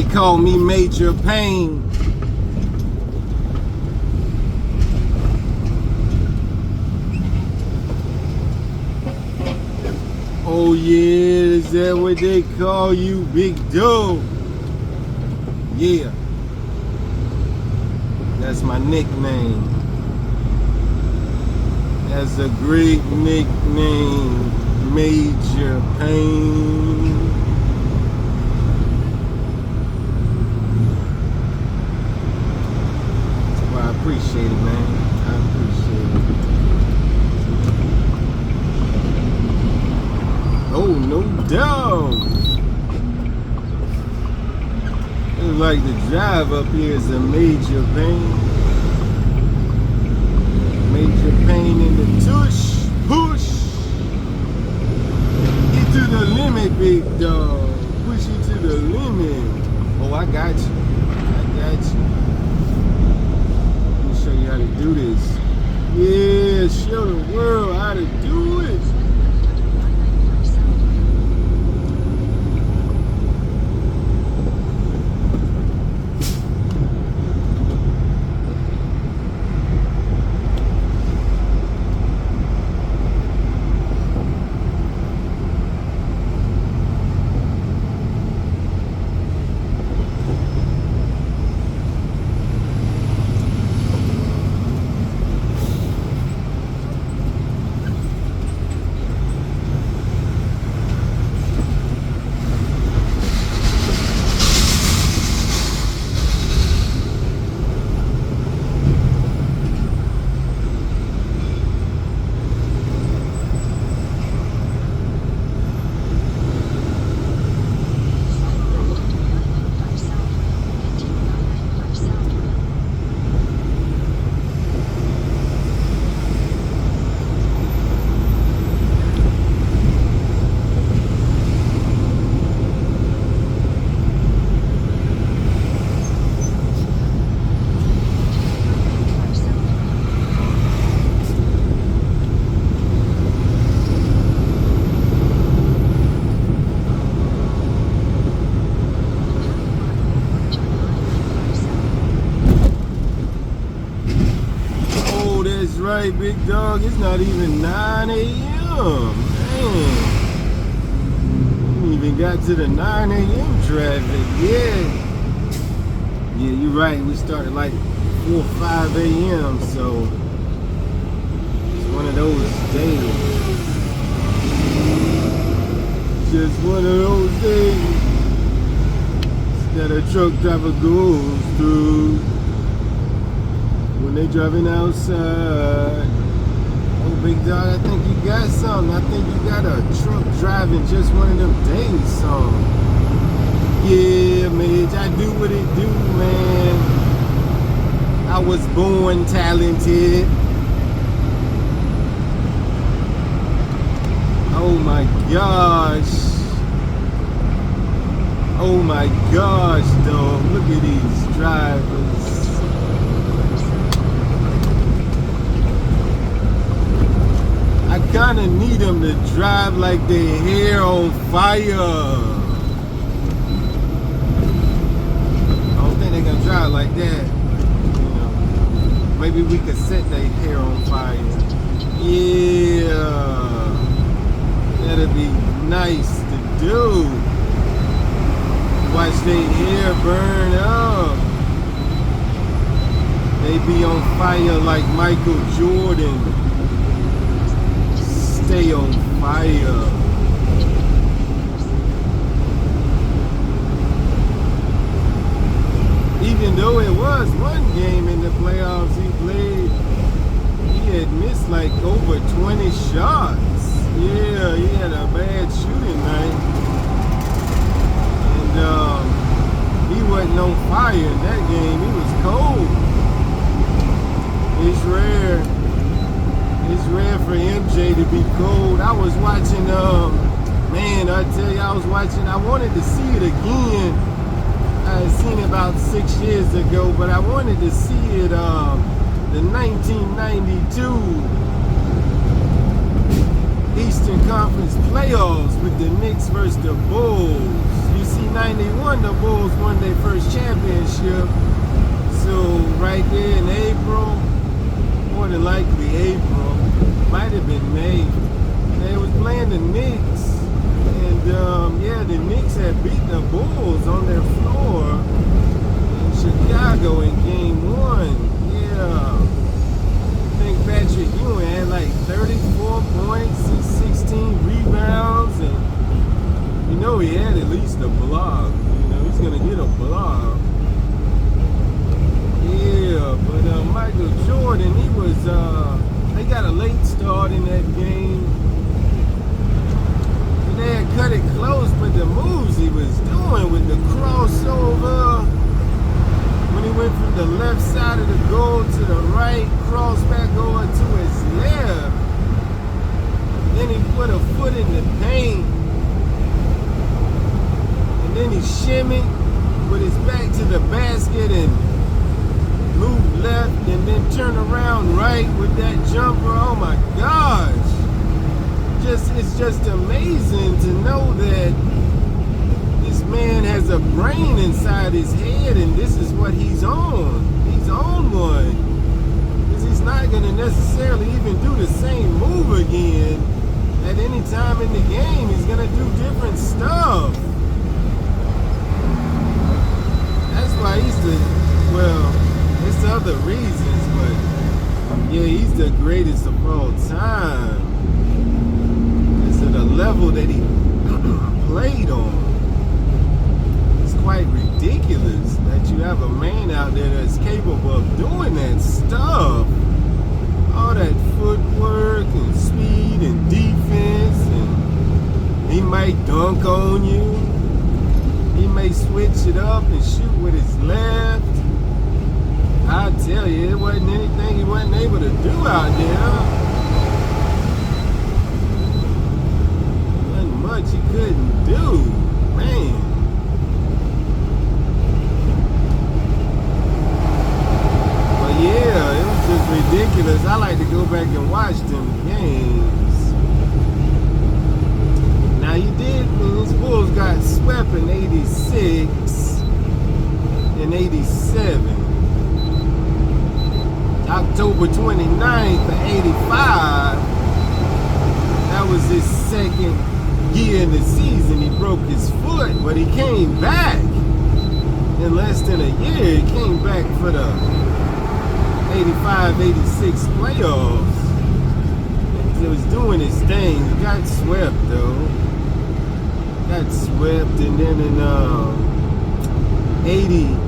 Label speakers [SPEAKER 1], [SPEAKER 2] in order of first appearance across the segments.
[SPEAKER 1] They call me Major Pain. Oh yeah, is that what they call you, big dog? Yeah. That's my nickname. That's a great nickname, Major Pain. Well, I appreciate it, man. I appreciate it. Oh, no doubt. It's like the drive up here is a major pain. Major pain in the tush. Push. Get to the limit, big dog. Push you to the limit. Oh, I got you. I got you. Let me show you how to do this. Yeah, show the world how to do it. Right, big dog, it's not even 9 a.m. Man, we even got to the 9 a.m. traffic. Yeah, you're right. We started like 4 or 5 a.m. So it's one of those days. Just one of those days that a truck driver goes through. When they driving outside. Oh, big dog, I think you got something. I think you got a truck driving just one of them days song. Yeah, Midge, I do what it do, man. I was born talented. Oh my gosh. Oh my gosh, dog. Look at these drivers. I kinda need them to drive like their hair on fire. I don't think they're gonna drive like that. You know, maybe we could set their hair on fire. Yeah, that'd be nice to do. Watch their hair burn up. They be on fire like Michael Jordan. Stay on fire. Even though it was one game in the playoffs he played, he had missed like over 20 shots. Yeah, he had a bad shooting night. And he wasn't on fire in that game. He was cold. It's rare. It's rare for MJ to be cold. I was watching, man, I tell you, I wanted to see it again. I had seen it about 6 years ago, but I wanted to see it, the 1992 Eastern Conference playoffs with the Knicks versus the Bulls. You see 1991, the Bulls won their first championship. So right there in April, more than likely April, might have been May, they was playing the Knicks. And yeah, the Knicks had beat the Bulls on their floor in Chicago in game 1. Yeah. I think Patrick Ewing had like 34 points and 16 rebounds, and you know he had at least a block. You know, he's gonna get a block. Yeah, but Michael Jordan, he was they got a late start in that game. And they had cut it close, but the moves he was doing with the crossover, when he went from the left side of the goal to the right, cross back over to his left. Then he put a foot in the paint. And then he shimmied with his back to the basket and moved left and then turned around right with that jumper. Oh my gosh. It's just amazing to know that this man has a brain inside his head, and this is what he's on. He's on one. Because he's not going to necessarily even do the same move again at any time in the game. He's going to do different stuff. That's why he's there's other reasons, but yeah, he's the greatest of all time. It's at a level that he played on. Quite ridiculous that you have a man out there that's capable of doing that stuff. All that footwork and speed and defense, and he might dunk on you. He may switch it up and shoot with his left. I tell you, it wasn't anything he wasn't able to do out there. Wasn't much he couldn't do, man. Yeah, it was just ridiculous. I like to go back and watch them games. Now you did, these Bulls got swept in 86 and 87. October 29th of 85, that was his second year in the season. He broke his foot, but he came back in less than a year. He came back for the 85-86 playoffs. He was doing his thing. He got swept though. Got swept, and then in 87.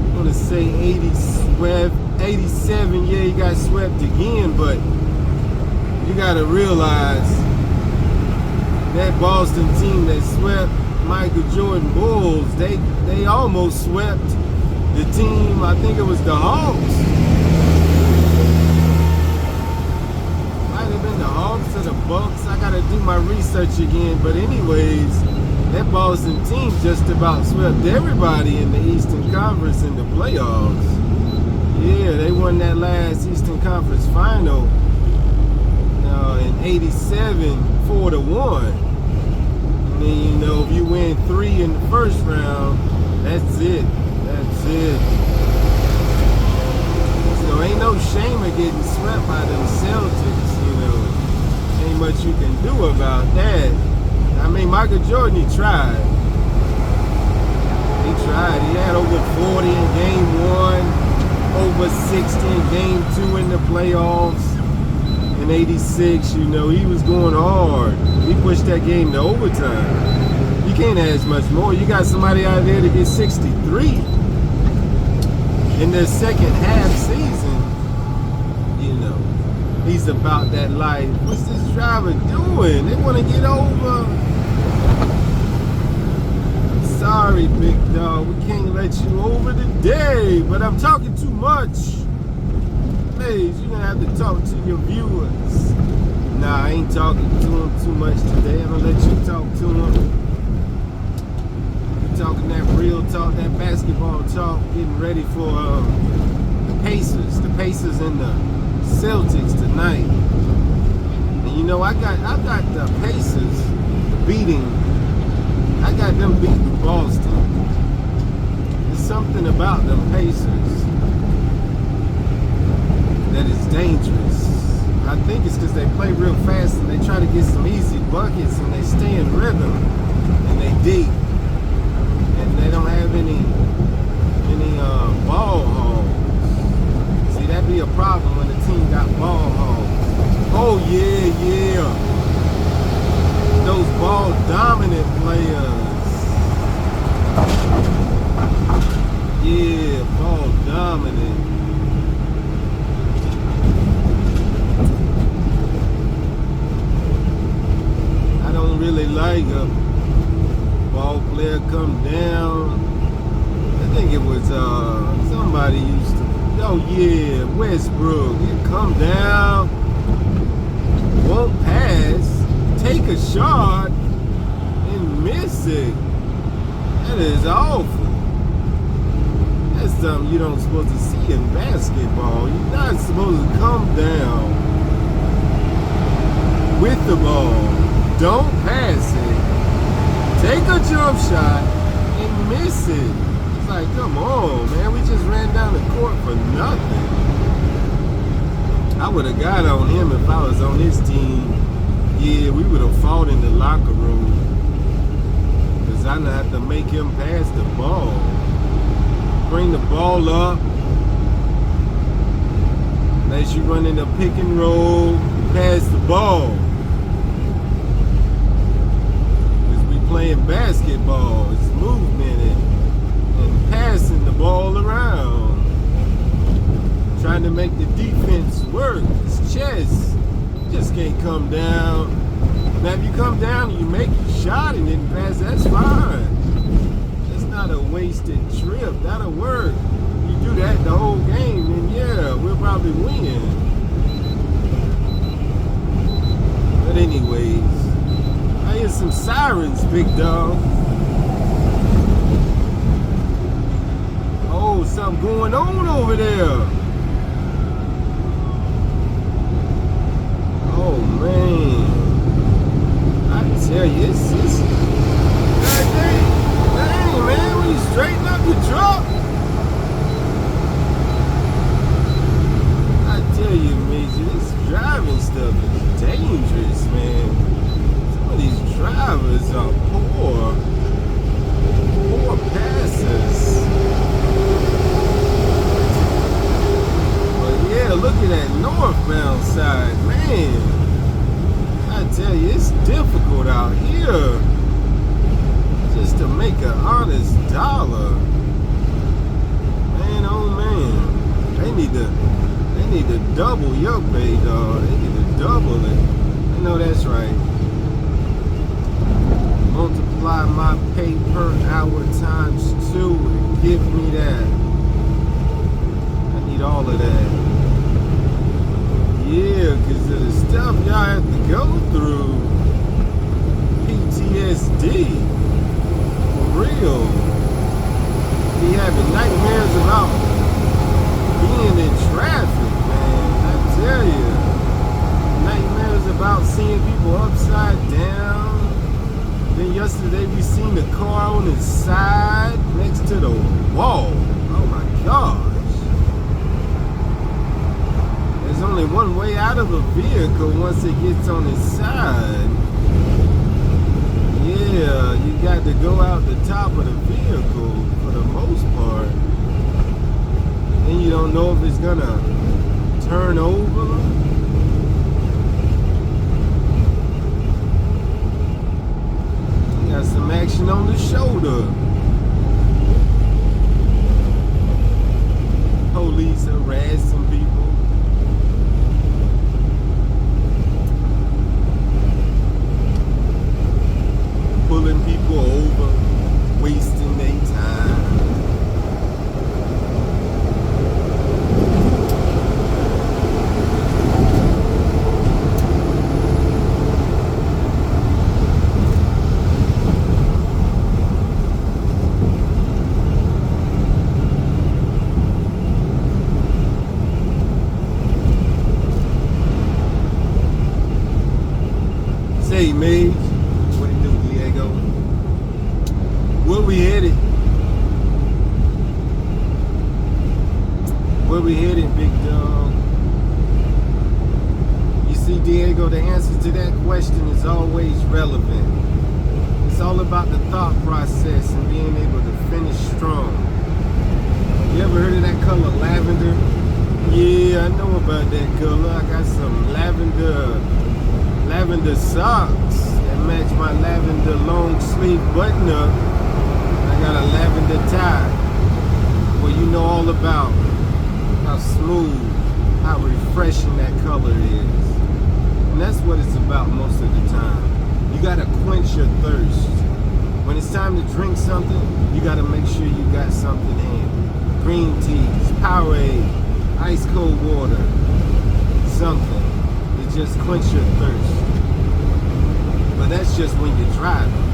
[SPEAKER 1] I want to say 87, yeah, he got swept again, but you got to realize that Boston team that swept Michael Jordan Bulls, they almost swept the team, I think it was the Hawks. Might have been the Hawks or the Bucks. I gotta do my research again, but anyways, that Boston team just about swept everybody in the Eastern Conference in the playoffs. Yeah, they won that last Eastern Conference final in 87, 4-1. And then, you know, if you win 3 in the first round, that's it. That's it. So ain't no shame of getting swept by them Celtics, you know. Ain't much you can do about that. I mean, Michael Jordan, he tried. He tried. He had over 40 in game 1, over 60 in game 2 in the playoffs. In 86, you know, he was going hard. He pushed that game to overtime. You can't ask much more. You got somebody out there to get 63 in their second half season. You know, he's about that life. What's this driver doing? They want to get over. I'm sorry, big dog. We can't let you over today, but I'm talking too much. Please, you're gonna have to talk to your viewers. Nah, I ain't talking to them too much today. I'm gonna let you talk to them. You're talking that real talk, that basketball talk, getting ready for the Pacers and the Celtics tonight. And You know, I got the Pacers beating. I got them beating Boston. There's something about them Pacers that is dangerous. I think it's because they play real fast and they try to get some easy buckets and they stay in rhythm and they deep and they don't have any ball hogs. See, that'd be a problem when the team got ball hogs. Oh yeah. Those ball dominant players. Yeah, ball dominant. I don't really like a ball player come down. I think it was somebody used to. Oh yeah, Westbrook. You come down, won't pass, take a shot, and miss it. That is awful. That's something you don't supposed to see in basketball. You're not supposed to come down with the ball. Don't pass it. Take a jump shot and miss it. It's like, come on, man. We just ran down the court for nothing. I would have got on him if I was on his team. Yeah, we would have fought in the locker room. Because I didn't have to make him pass the ball. Bring the ball up. As you run in the pick and roll, pass the ball. Playing basketball, it's movement and passing the ball around, trying to make the defense work. It's chess. You just can't come down. Now if you come down and you make your shot and then pass, that's fine. That's not a wasted trip. That'll work. You do that the whole game, then yeah, we'll probably win. But anyways, I hear some sirens, big dog. Oh, something going on over there. Oh, man. I tell you, it's dang, man, when you straighten up your truck. I tell you, Major, this driving stuff is dangerous, man. These drivers are poor passers. But yeah, look at that northbound side, man. I tell you, it's difficult out here just to make an honest dollar. Man, oh man, they need to double your pay, dog. They need to double it. I know that's right. Multiply my pay per hour times 2 and give me that. I need all of that. Yeah, because of the stuff y'all have to go through. PTSD. For real. Be having nightmares about being in traffic, man. I tell you. Nightmares about seeing people upside down. Then yesterday we seen the car on its side next to the wall. Oh my gosh. There's only one way out of a vehicle once it gets on its side. Yeah, you got to go out the top of the vehicle for the most part. Then you don't know if it's gonna turn over. Got some action on the shoulder. Police harassing people. Pulling people over, wasting their time. Where we headed? Where we headed, big dog? You see, Diego, the answer to that question is always relevant. It's all about the thought process and being able to finish strong. You ever heard of that color, lavender? Yeah, I know about that color. I got some lavender socks that match my lavender long sleeve button up. I got a lavender tie. Well, you know all about how smooth, how refreshing that color is. And that's what it's about most of the time. You gotta quench your thirst. When it's time to drink something, you gotta make sure you got something handy. Green teas, Powerade, ice cold water, something to just quench your thirst. But that's just when you're driving.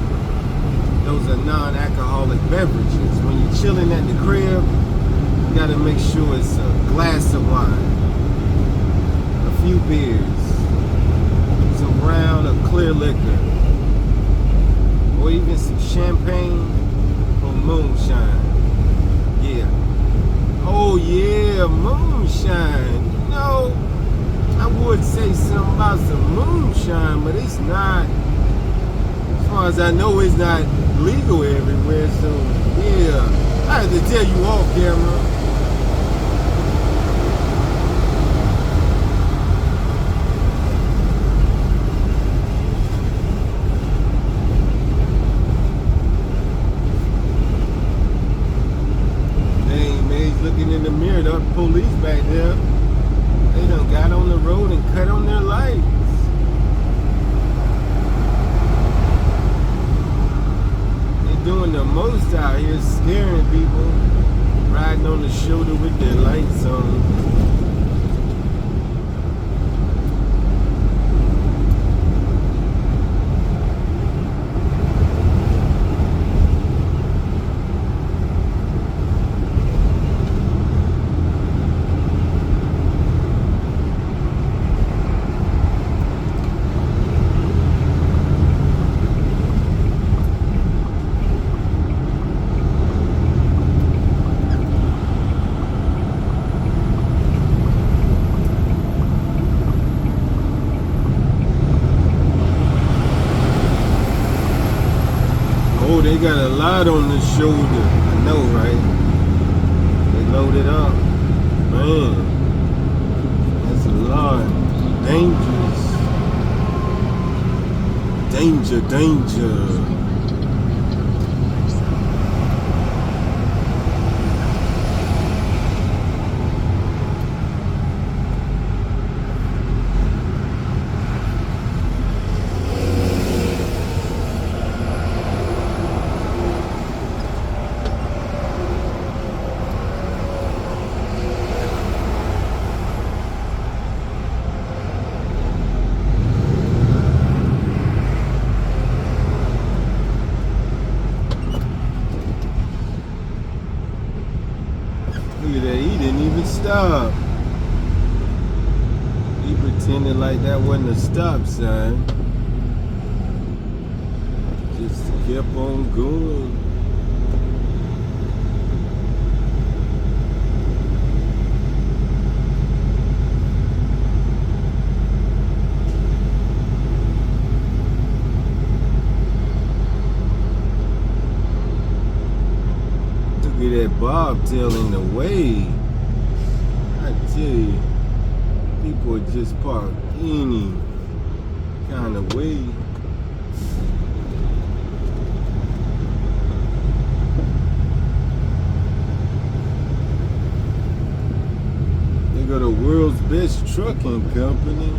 [SPEAKER 1] Those are non-alcoholic beverages. When you're chilling at the crib, you gotta make sure it's a glass of wine, a few beers, some brown or clear liquor, or even some champagne or moonshine. Yeah. Oh yeah, moonshine. You know, I would say something about some moonshine, but it's not, as far as I know, it's not legal everywhere. So yeah, I had to tell you off camera. Looking in the mirror, the police back there, they done got on the road and cut on their lights. They doing the most out here, scaring people, riding on the shoulder with their lights on. Oh, they got a lot on the shoulder. I know, right? They loaded up. Man, that's a lot. Dangerous. Danger, danger. Look at that, he didn't even stop. He pretended like that wasn't a stop sign. Just kept on going. Look at that bobtail in the way. I tell you, people are just parked any kind of way. They go to world's best trucking company.